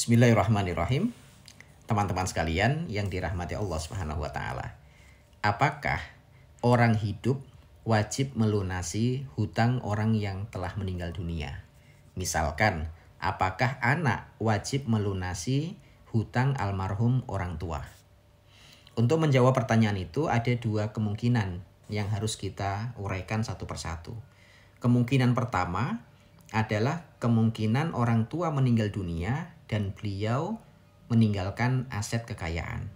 Bismillahirrahmanirrahim. Teman-teman sekalian yang dirahmati Allah Subhanahu wa taala. Apakah orang hidup wajib melunasi hutang orang yang telah meninggal dunia? Misalkan, apakah anak wajib melunasi hutang almarhum orang tua? Untuk menjawab pertanyaan itu ada dua kemungkinan yang harus kita uraikan satu persatu. Kemungkinan pertama adalah kemungkinan orang tua meninggal dunia dan beliau meninggalkan aset kekayaan.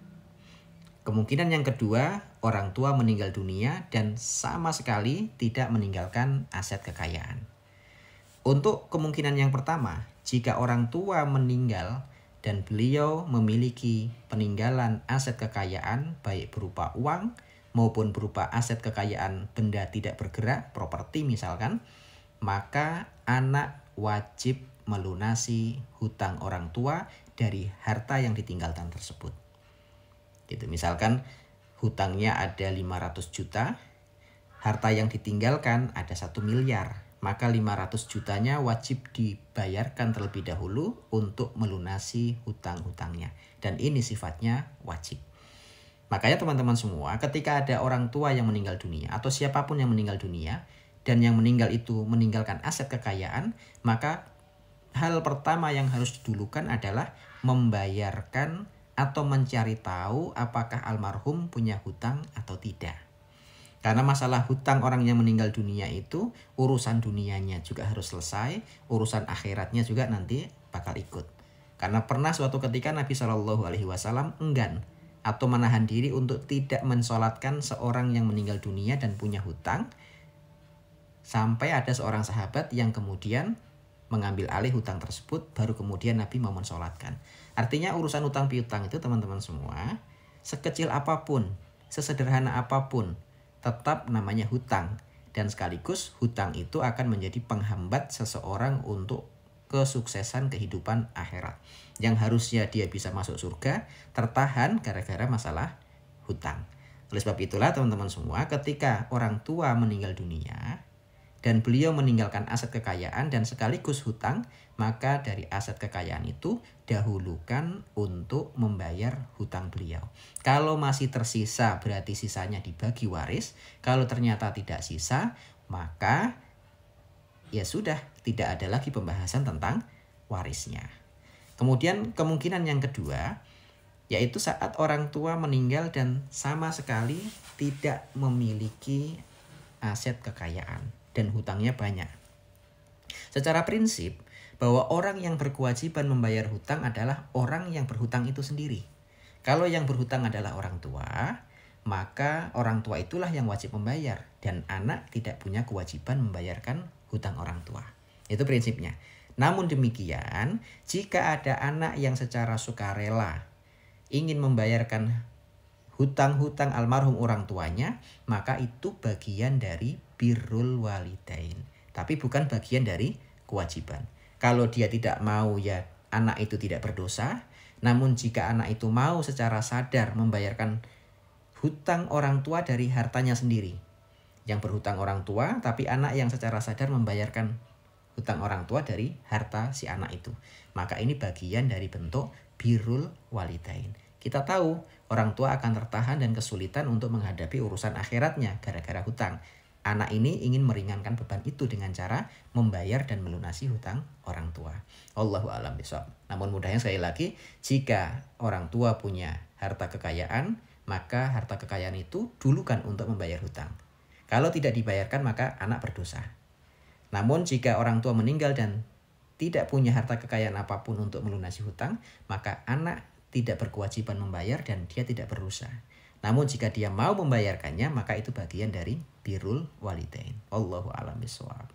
Kemungkinan yang kedua, orang tua meninggal dunia dan sama sekali tidak meninggalkan aset kekayaan. Untuk kemungkinan yang pertama, jika orang tua meninggal dan beliau memiliki peninggalan aset kekayaan baik berupa uang maupun berupa aset kekayaan benda tidak bergerak, properti misalkan, maka anak wajib melunasi hutang orang tua dari harta yang ditinggalkan tersebut. Gitu, misalkan hutangnya ada 500 juta, harta yang ditinggalkan ada 1 miliar, maka 500 jutanya wajib dibayarkan terlebih dahulu untuk melunasi hutang-hutangnya. Dan ini sifatnya wajib. Makanya teman-teman semua, ketika ada orang tua yang meninggal dunia atau siapapun yang meninggal dunia dan yang meninggal itu meninggalkan aset kekayaan, maka hal pertama yang harus didulukan adalah membayarkan atau mencari tahu apakah almarhum punya hutang atau tidak. Karena masalah hutang orang yang meninggal dunia itu urusan dunianya juga harus selesai, urusan akhiratnya juga nanti bakal ikut. Karena pernah suatu ketika Nabi SAW enggan atau menahan diri untuk tidak mensolatkan seorang yang meninggal dunia dan punya hutang, sampai ada seorang sahabat yang kemudian mengambil alih hutang tersebut, baru kemudian Nabi mau mensolatkan. Artinya urusan hutang piutang itu teman-teman semua, sekecil apapun, sesederhana apapun, tetap namanya hutang. Dan sekaligus hutang itu akan menjadi penghambat seseorang untuk kesuksesan kehidupan akhirat. Yang harusnya dia bisa masuk surga, tertahan gara-gara masalah hutang. Oleh sebab itulah teman-teman semua, ketika orang tua meninggal dunia dan beliau meninggalkan aset kekayaan dan sekaligus hutang, maka dari aset kekayaan itu dahulukan untuk membayar hutang beliau. Kalau masih tersisa berarti sisanya dibagi waris. Kalau ternyata tidak sisa, maka ya sudah, tidak ada lagi pembahasan tentang warisnya. Kemudian kemungkinan yang kedua, yaitu saat orang tua meninggal dan sama sekali tidak memiliki aset kekayaan dan hutangnya banyak. Secara prinsip, bahwa orang yang berkewajiban membayar hutang adalah orang yang berhutang itu sendiri. Kalau yang berhutang adalah orang tua, maka orang tua itulah yang wajib membayar dan anak tidak punya kewajiban membayarkan hutang orang tua. Itu prinsipnya. Namun demikian, jika ada anak yang secara sukarela ingin membayarkan hutang-hutang almarhum orang tuanya, maka itu bagian dari birrul walidain. Tapi bukan bagian dari kewajiban. Kalau dia tidak mau, ya anak itu tidak berdosa. Namun jika anak itu mau secara sadar membayarkan hutang orang tua dari hartanya sendiri, yang berhutang orang tua, tapi anak yang secara sadar membayarkan hutang orang tua dari harta si anak itu, maka ini bagian dari bentuk birrul walidain. Kita tahu orang tua akan tertahan dan kesulitan untuk menghadapi urusan akhiratnya gara-gara hutang. Anak ini ingin meringankan beban itu dengan cara membayar dan melunasi hutang orang tua. Allahu a'lam bishawab. Namun mudahnya sekali lagi, jika orang tua punya harta kekayaan, maka harta kekayaan itu dulukan untuk membayar hutang. Kalau tidak dibayarkan, maka anak berdosa. Namun jika orang tua meninggal dan tidak punya harta kekayaan apapun untuk melunasi hutang, maka anak tidak berkewajiban membayar dan dia tidak berdosa. Namun jika dia mau membayarkannya, maka itu bagian dari birrul walidain. Allahu a'lam bishawab.